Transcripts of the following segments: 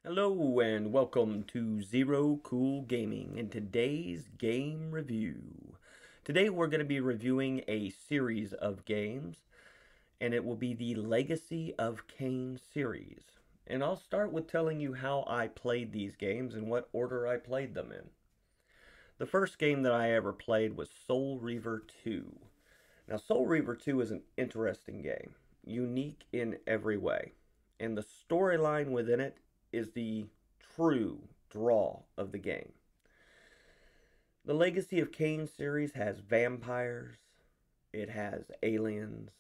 Hello and welcome to Zero Cool Gaming and today's game review. Today we're going to be reviewing a series of games and it will be the Legacy of Kain series. And I'll start with telling you how I played these games and what order I played them in. The first game that I ever played was Soul Reaver 2. Now Soul Reaver 2 is an interesting game, unique in every way, and the storyline within it is the true draw of the game. The Legacy of Kain series has vampires, it has aliens,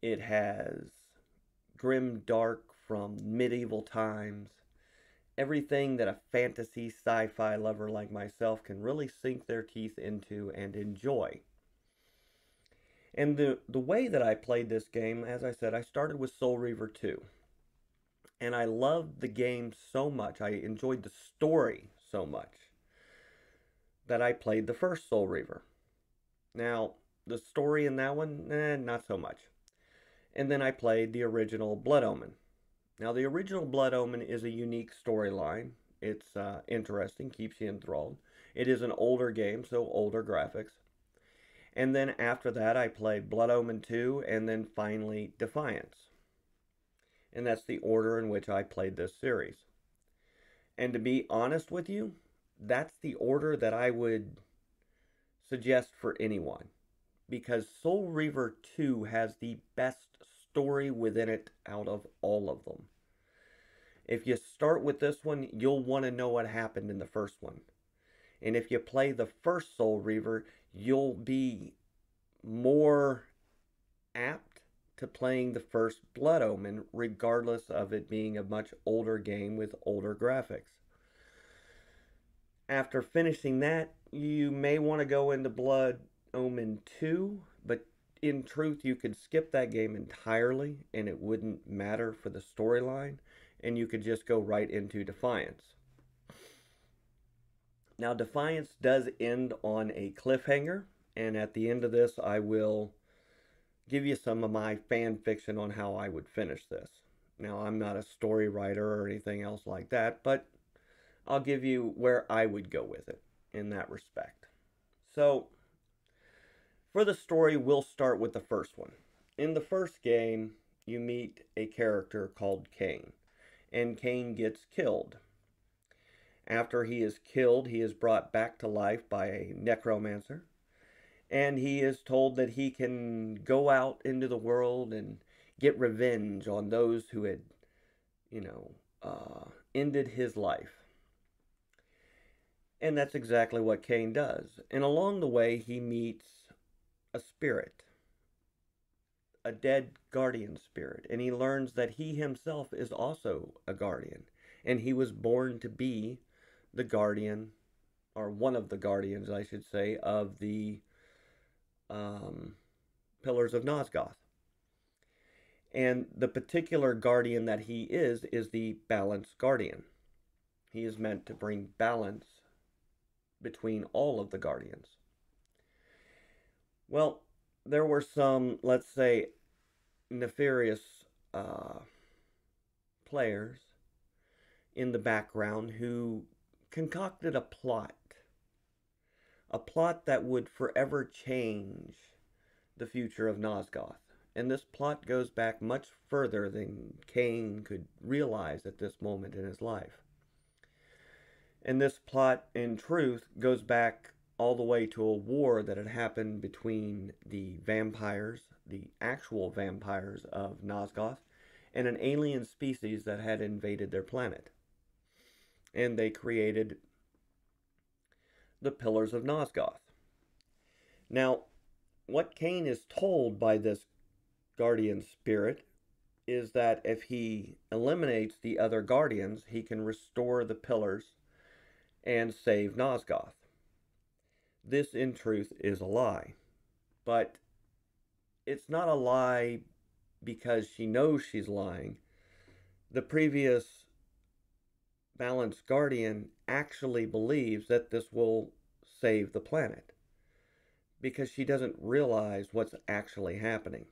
it has grim dark from medieval times, everything that a fantasy sci-fi lover like myself can really sink their teeth into and enjoy. And the way that I played this game, as I said, I started with Soul Reaver 2. And I loved the game so much, I enjoyed the story so much, that I played the first Soul Reaver. Now, the story in that one, not so much. And then I played the original Blood Omen. Now, the original Blood Omen is a unique storyline. It's interesting, keeps you enthralled. It is an older game, so older graphics. And then after that, I played Blood Omen 2, and then finally Defiance. And that's the order in which I played this series. And to be honest with you, that's the order that I would suggest for anyone. Because Soul Reaver 2 has the best story within it out of all of them. If you start with this one, you'll want to know what happened in the first one. And if you play the first Soul Reaver, you'll be more apt to playing the first Blood Omen, regardless of it being a much older game with older graphics. After finishing that, you may want to go into Blood Omen 2, but in truth, you could skip that game entirely and it wouldn't matter for the storyline, and you could just go right into Defiance. Now, Defiance does end on a cliffhanger, and at the end of this, I will give you some of my fan fiction on how I would finish this. Now, I'm not a story writer or anything else like that, but I'll give you where I would go with it in that respect. So, for the story, we'll start with the first one. In the first game, you meet a character called Kain, and Kain gets killed. After he is killed, he is brought back to life by a necromancer, and he is told that he can go out into the world and get revenge on those who had, ended his life. And that's exactly what Kain does. And along the way, he meets a spirit, a dead guardian spirit, and he learns that he himself is also a guardian, and he was born to be the guardian, or one of the guardians, I should say, of the Pillars of Nosgoth. And the particular guardian that he is the Balance Guardian. He is meant to bring balance between all of the guardians. Well, there were some, let's say, nefarious players in the background who concocted a plot that would forever change the future of Nosgoth. And this plot goes back much further than Kain could realize at this moment in his life. And this plot, in truth, goes back all the way to a war that had happened between the vampires, the actual vampires of Nosgoth, and an alien species that had invaded their planet. And they created the Pillars of Nosgoth. Now, what Kain is told by this guardian spirit is that if he eliminates the other guardians, he can restore the pillars and save Nosgoth. This, in truth, is a lie. But it's not a lie because she knows she's lying. The previous Balanced Guardian actually believes that this will save the planet because she doesn't realize what's actually happening.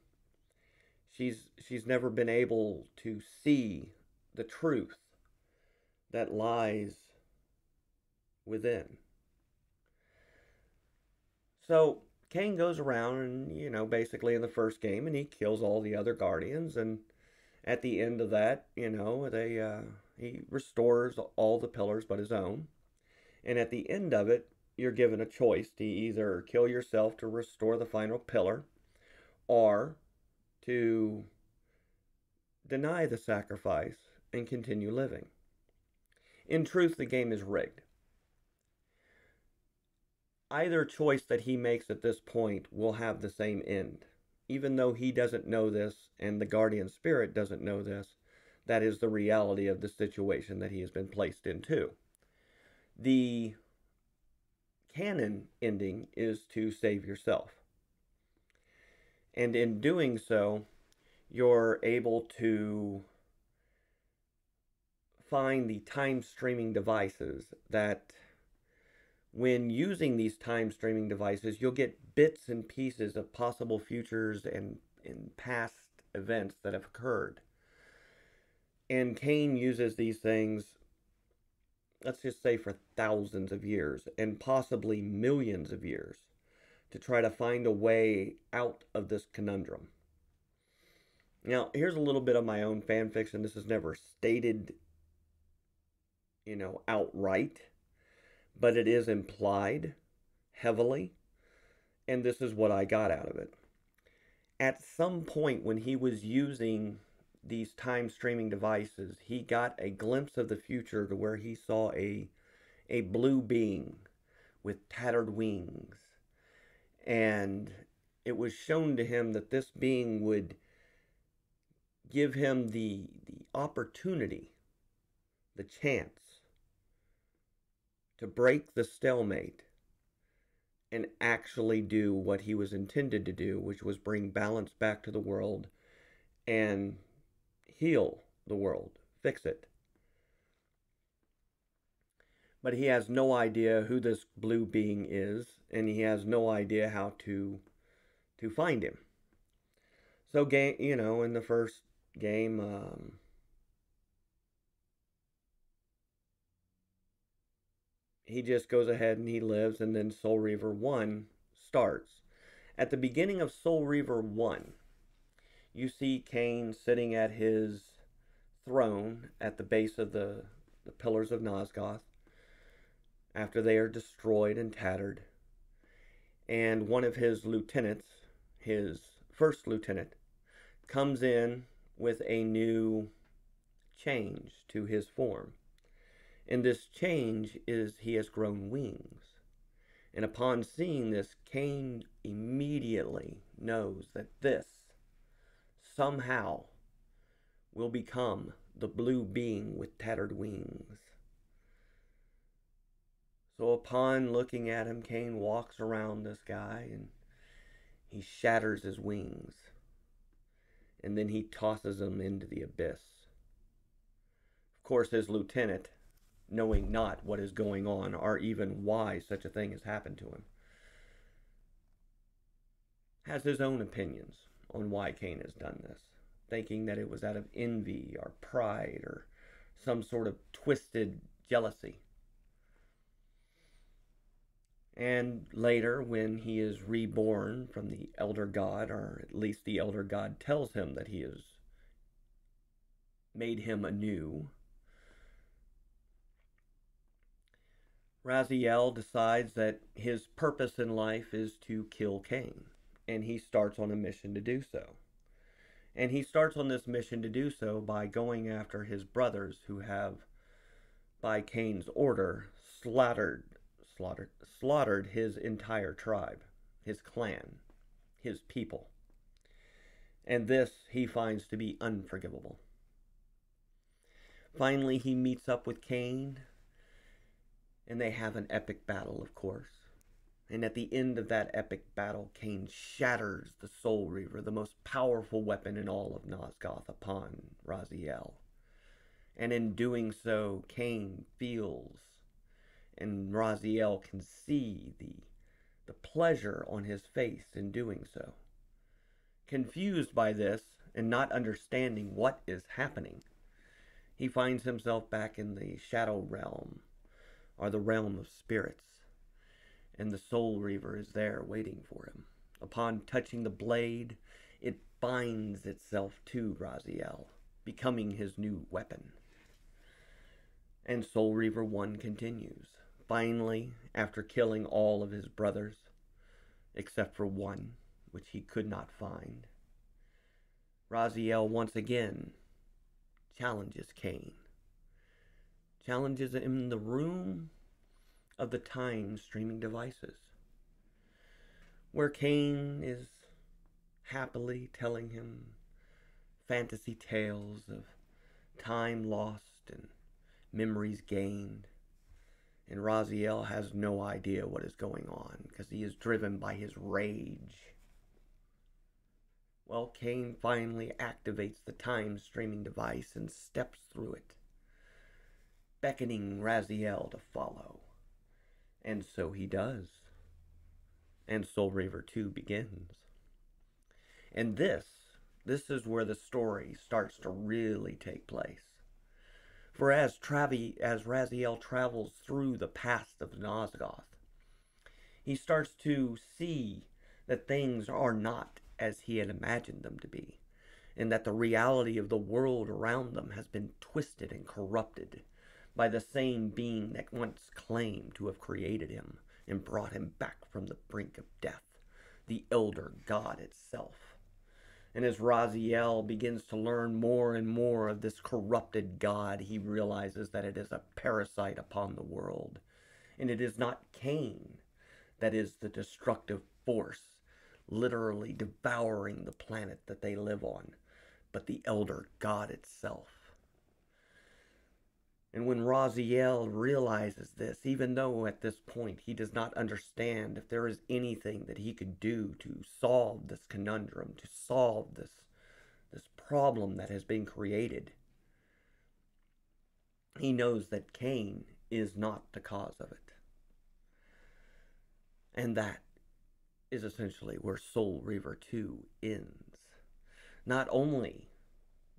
She's never been able to see the truth that lies within. So Kain goes around and, basically in the first game, and he kills all the other guardians. And at the end of that, he restores all the pillars but his own. And at the end of it, you're given a choice to either kill yourself to restore the final pillar, or to deny the sacrifice and continue living. In truth, the game is rigged. Either choice that he makes at this point will have the same end. Even though he doesn't know this and the guardian spirit doesn't know this, that is the reality of the situation that he has been placed into. The canon ending is to save yourself. And in doing so, you're able to find the time streaming devices that, when using these time streaming devices, you'll get bits and pieces of possible futures and past events that have occurred. And Kain uses these things, let's just say, for thousands of years and possibly millions of years to try to find a way out of this conundrum. Now, here's a little bit of my own fan fiction. This is never stated, outright, but it is implied heavily, and this is what I got out of it. At some point when he was using these time streaming devices, he got a glimpse of the future to where he saw a blue being with tattered wings. And it was shown to him that this being would give him the opportunity, the chance to break the stalemate and actually do what he was intended to do, which was bring balance back to the world and heal the world, fix it. But he has no idea who this blue being is, and he has no idea how to find him. So, in the first game, he just goes ahead and he lives, and then Soul Reaver 1 starts. At the beginning of Soul Reaver 1, you see Kain sitting at his throne at the base of the pillars of Nosgoth after they are destroyed and tattered. And one of his lieutenants, his first lieutenant, comes in with a new change to his form. And this change is he has grown wings. And upon seeing this, Kain immediately knows that this somehow will become the blue being with tattered wings. So upon looking at him, Kain walks around this guy and he shatters his wings. And then he tosses him into the abyss. Of course, his lieutenant, knowing not what is going on or even why such a thing has happened to him, has his own opinions on why Kain has done this, thinking that it was out of envy or pride or some sort of twisted jealousy. And later, when he is reborn from the Elder God, or at least the Elder God tells him that he has made him anew, Raziel decides that his purpose in life is to kill Kain, and he starts on a mission to do so. And he starts on this mission to do so by going after his brothers who have, by Kain's order, slaughtered his entire tribe, his clan, his people. And this he finds to be unforgivable. Finally, he meets up with Kain, and they have an epic battle, of course. And at the end of that epic battle, Kain shatters the Soul Reaver, the most powerful weapon in all of Nosgoth, upon Raziel. And in doing so, Kain feels, and Raziel can see the pleasure on his face in doing so. Confused by this and not understanding what is happening, he finds himself back in the shadow realm, or the realm of spirits, and the Soul Reaver is there waiting for him. Upon touching the blade, it binds itself to Raziel, becoming his new weapon. And Soul Reaver 1 continues. Finally, after killing all of his brothers, except for one, which he could not find, Raziel once again challenges Kain. Challenges him in the room of the time streaming devices, where Kain is happily telling him fantasy tales of time lost and memories gained. And Raziel has no idea what is going on because he is driven by his rage. Well, Kain finally activates the time streaming device and steps through it, beckoning Raziel to follow. And so he does. And Soul Reaver 2 begins. And this is where the story starts to really take place. For as Raziel travels through the past of Nosgoth, he starts to see that things are not as he had imagined them to be, and that the reality of the world around them has been twisted and corrupted by the same being that once claimed to have created him and brought him back from the brink of death, the Elder God itself. And as Raziel begins to learn more and more of this corrupted God, he realizes that it is a parasite upon the world. And it is not Kain that is the destructive force, literally devouring the planet that they live on, but the Elder God itself. And when Raziel realizes this, even though at this point he does not understand if there is anything that he could do to solve this conundrum, to solve this problem that has been created, he knows that Kain is not the cause of it. And that is essentially where Soul Reaver 2 ends. Not only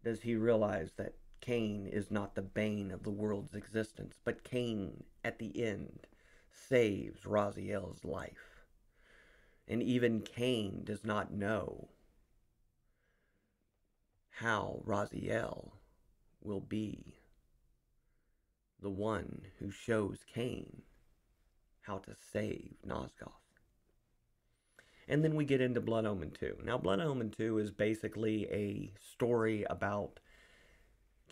does he realize that Kain is not the bane of the world's existence, but Kain, at the end, saves Raziel's life. And even Kain does not know how Raziel will be the one who shows Kain how to save Nosgoth. And then we get into Blood Omen 2. Now, Blood Omen 2 is basically a story about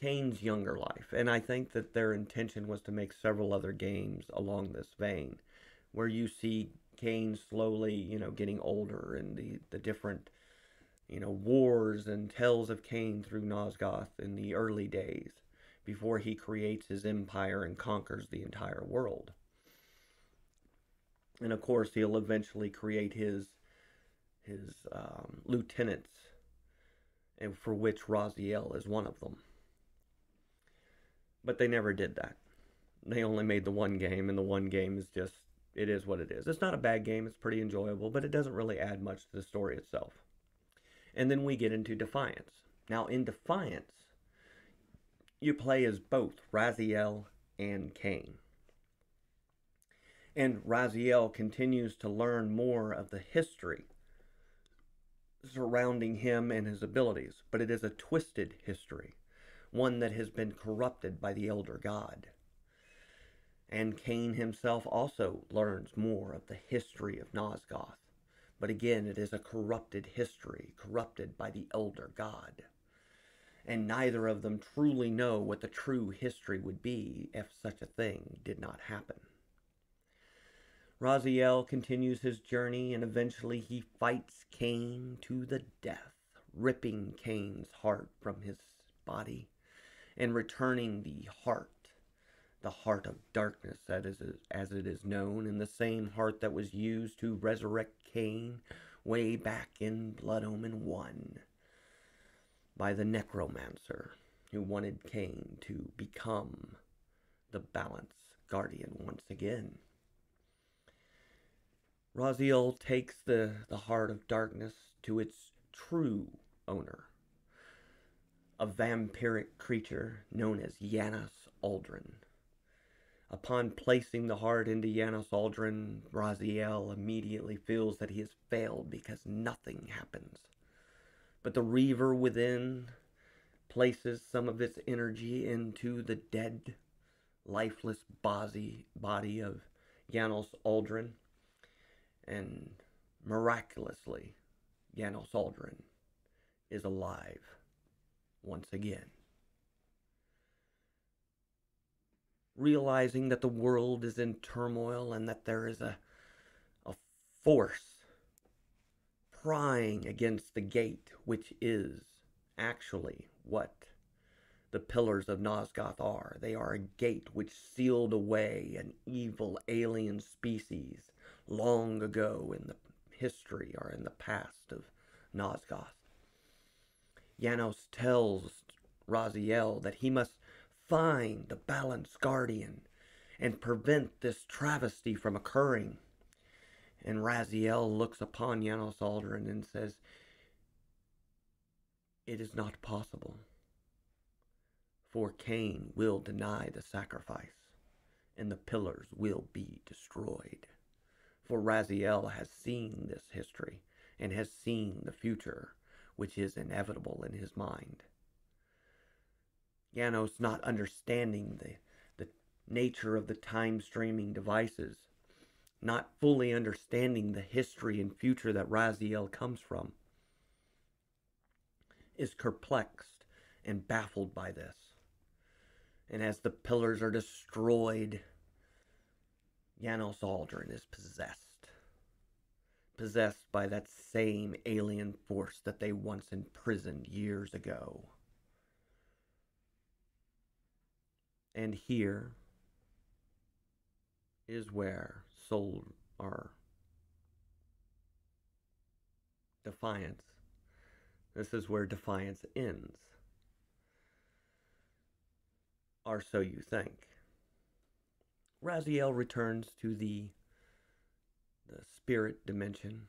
Kain's younger life, and I think that their intention was to make several other games along this vein, where you see Kain slowly, getting older, and the different, wars and tales of Kain through Nosgoth in the early days, before he creates his empire and conquers the entire world. And of course, he'll eventually create his lieutenants, and for which Raziel is one of them. But they never did that. They only made the one game, and the one game is just, it is what it is. It's not a bad game, it's pretty enjoyable, but it doesn't really add much to the story itself. And then we get into Defiance. Now, in Defiance, you play as both Raziel and Kain. And Raziel continues to learn more of the history surrounding him and his abilities, but it is a twisted history, one that has been corrupted by the Elder God. And Kain himself also learns more of the history of Nosgoth, but again, it is a corrupted history, corrupted by the Elder God. And neither of them truly know what the true history would be if such a thing did not happen. Raziel continues his journey, and eventually he fights Kain to the death, ripping Kain's heart from his body and returning the heart of darkness, as it is known, and the same heart that was used to resurrect Kain way back in Blood Omen 1 by the Necromancer, who wanted Kain to become the Balance Guardian once again. Raziel takes the heart of darkness to its true owner, a vampiric creature known as Janos Aldrin. Upon placing the heart into Janos Aldrin, Raziel immediately feels that he has failed because nothing happens. But the Reaver within places some of its energy into the dead, lifeless body of Janos Aldrin, and miraculously, Janos Aldrin is alive once again. Realizing that the world is in turmoil and that there is a force prying against the gate, which is actually what the pillars of Nosgoth are. They are a gate which sealed away an evil alien species long ago in the history or in the past of Nosgoth. Janos tells Raziel that he must find the balanced guardian and prevent this travesty from occurring. And Raziel looks upon Janos Aldrin and says, "It is not possible, for Kain will deny the sacrifice, and the pillars will be destroyed." For Raziel has seen this history and has seen the future, which is inevitable in his mind. Janos, not understanding the nature of the time-streaming devices, not fully understanding the history and future that Raziel comes from, is perplexed and baffled by this. And as the pillars are destroyed, Janos Aldrin is possessed by that same alien force that they once imprisoned years ago. And here is where Defiance. This is where Defiance ends. Or so you think. Raziel returns to the spirit dimension,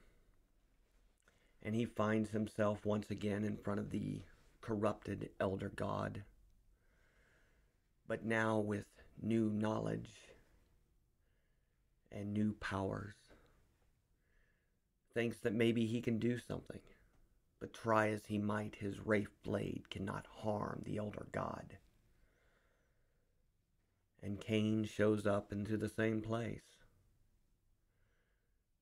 and he finds himself once again in front of the corrupted elder god, but now with new knowledge and new powers. Thinks that maybe he can do something, but try as he might, his Wraith Blade cannot harm the elder god. And Kain shows up into the same place.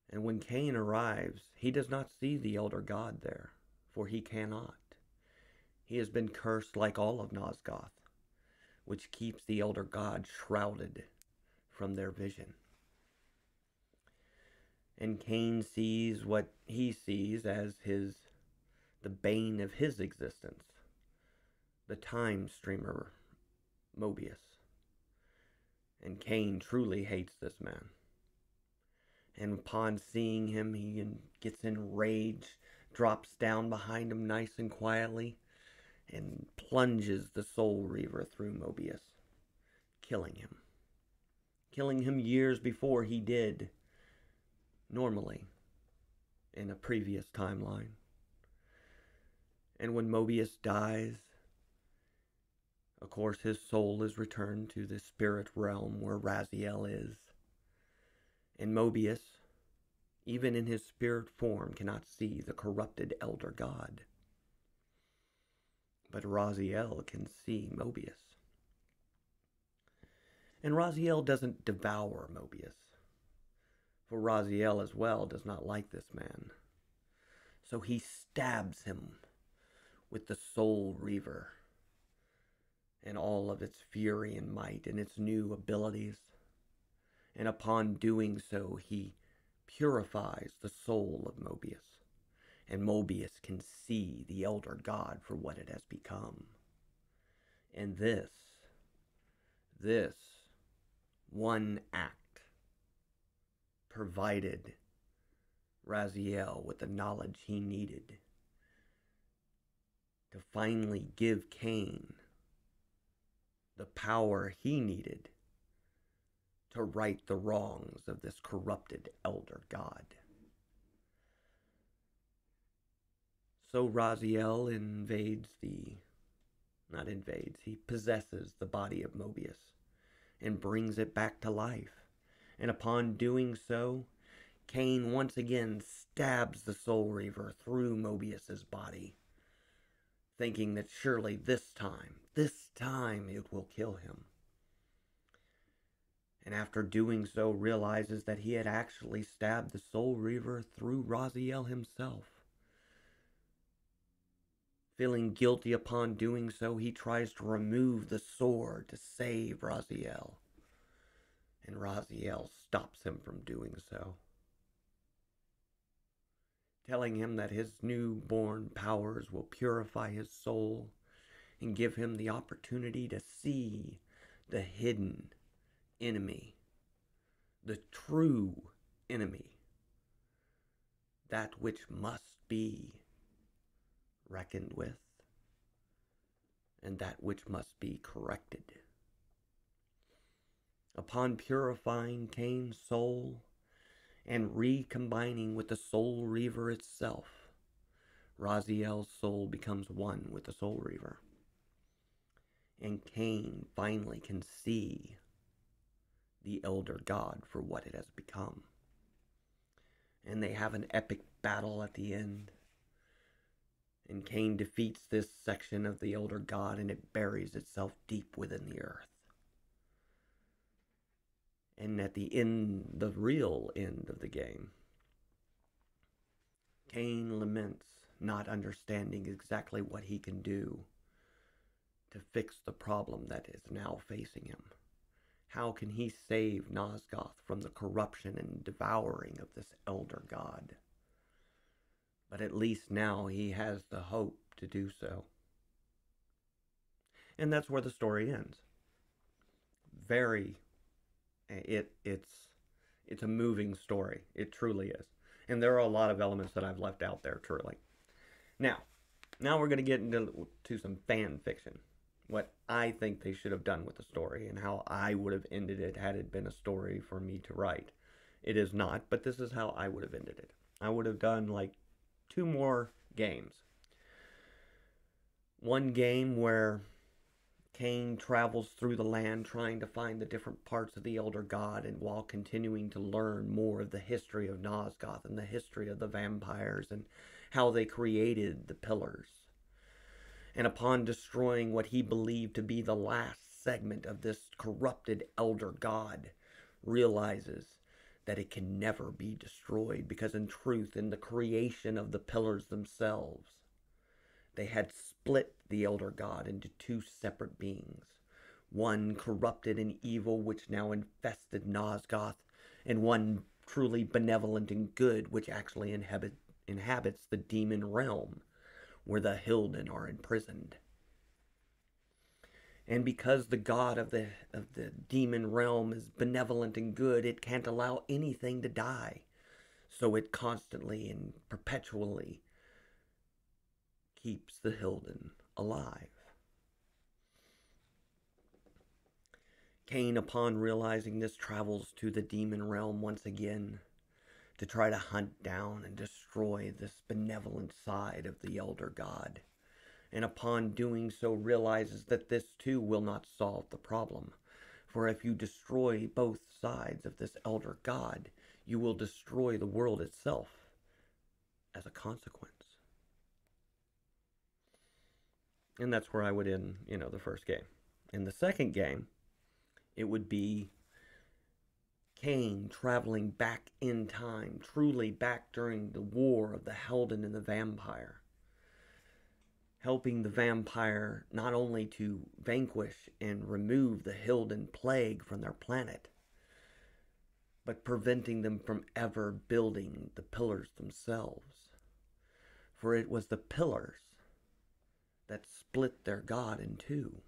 And when Kain arrives, he does not see the elder god there, for he cannot. He has been cursed like all of Nosgoth, which keeps the elder god shrouded from their vision. And Kain sees what he sees as the bane of his existence, the time streamer Mobius. And Kain truly hates this man. And upon seeing him, he gets enraged, drops down behind him nice and quietly, and plunges the Soul Reaver through Mobius, killing him. Killing him years before he did normally in a previous timeline. And when Mobius dies, of course his soul is returned to the spirit realm where Raziel is. And Mobius, even in his spirit form, cannot see the corrupted elder god. But Raziel can see Mobius. And Raziel doesn't devour Mobius, for Raziel as well does not like this man. So he stabs him with the Soul Reaver and all of its fury and might and its new abilities. And upon doing so, he purifies the soul of Mobius. And Mobius can see the elder god for what it has become. And this one act provided Raziel with the knowledge he needed to finally give Kain the power he needed to right the wrongs of this corrupted elder god. So Raziel invades the Not invades, he possesses the body of Mobius and brings it back to life. And upon doing so, Kain once again stabs the Soul Reaver through Mobius's body, thinking that surely this time it will kill him. And after doing so, realizes that he had actually stabbed the Soul Reaver through Raziel himself. Feeling guilty upon doing so, he tries to remove the sword to save Raziel. And Raziel stops him from doing so, telling him that his newborn powers will purify his soul and give him the opportunity to see the hidden enemy, the true enemy, that which must be reckoned with, and that which must be corrected. Upon purifying Kain's soul and recombining with the Soul Reaver itself, Raziel's soul becomes one with the Soul Reaver. And Kain finally can see the Elder God for what it has become. And they have an epic battle at the end. And Kain defeats this section of the Elder God, and it buries itself deep within the earth. And at the end, the real end of the game, Kain laments not understanding exactly what he can do to fix the problem that is now facing him. How can he save Nosgoth from the corruption and devouring of this Elder God? But at least now he has the hope to do so. And that's where the story ends. It's a moving story. It truly is. And there are a lot of elements that I've left out there, truly. Now we're going to get into some fan fiction. What I think they should have done with the story and how I would have ended it had it been a story for me to write. It is not, but this is how I would have ended it. I would have done like 2 more games. One game where Kain travels through the land trying to find the different parts of the Elder God, and while continuing to learn more of the history of Nosgoth and the history of the vampires and how they created the pillars. And upon destroying what he believed to be the last segment of this corrupted Elder God, realizes that it can never be destroyed, because in truth, in the creation of the pillars themselves, they had split the Elder God into 2 separate beings. One corrupted and evil, which now infested Nosgoth, and one truly benevolent and good, which actually inhabits the demon realm, where the Hilden are imprisoned. And because the god of the demon realm is benevolent and good, it can't allow anything to die. So it constantly and perpetually keeps the Hilden alive. Kain, upon realizing this, travels to the demon realm once again to try to hunt down and destroy this benevolent side of the Elder God. And upon doing so, realizes that this too will not solve the problem. For if you destroy both sides of this Elder God, you will destroy the world itself as a consequence. And that's where I would end, the first game. In the second game, it would be Kain traveling back in time, truly back during the war of the Helden and the vampire, helping the vampire not only to vanquish and remove the Hilden plague from their planet, but preventing them from ever building the pillars themselves. For it was the pillars that split their god in 2.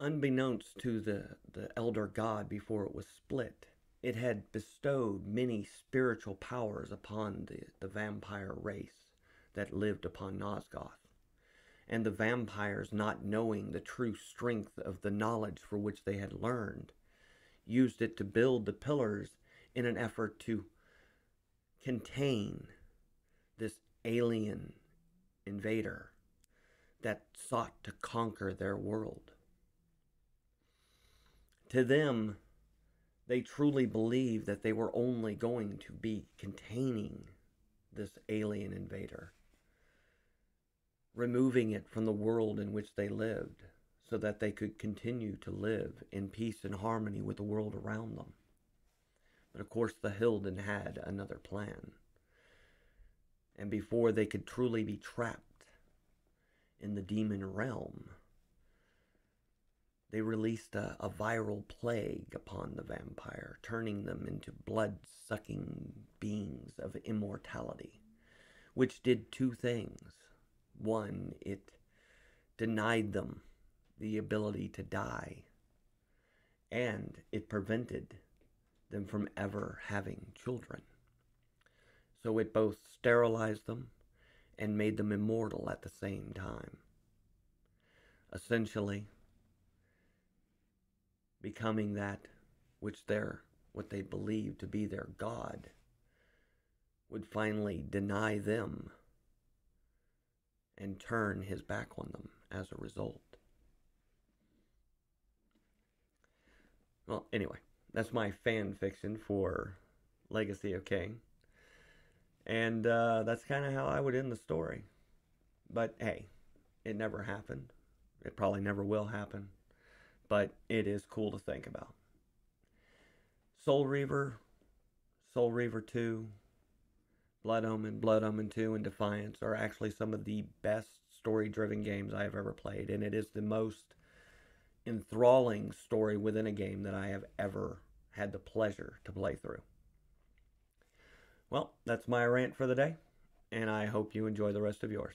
Unbeknownst to the Elder God before it was split, it had bestowed many spiritual powers upon the vampire race that lived upon Nosgoth. And the vampires, not knowing the true strength of the knowledge for which they had learned, used it to build the pillars in an effort to contain this alien invader that sought to conquer their world. To them, they truly believed that they were only going to be containing this alien invader, removing it from the world in which they lived so that they could continue to live in peace and harmony with the world around them. But of course, the Hilden had another plan. And before they could truly be trapped in the demon realm, they released a viral plague upon the vampire, turning them into blood-sucking beings of immortality, which did two things. One, it denied them the ability to die, and it prevented them from ever having children. So it both sterilized them and made them immortal at the same time. Essentially, becoming that which what they believed to be their God would finally deny them and turn his back on them as a result. Well, anyway, that's my fan fiction for Legacy of Kain. And that's kind of how I would end the story. But hey, it never happened. It probably never will happen. But it is cool to think about. Soul Reaver, Soul Reaver 2, Blood Omen 2, and Defiance are actually some of the best story-driven games I have ever played. And it is the most enthralling story within a game that I have ever had the pleasure to play through. Well, that's my rant for the day, and I hope you enjoy the rest of yours.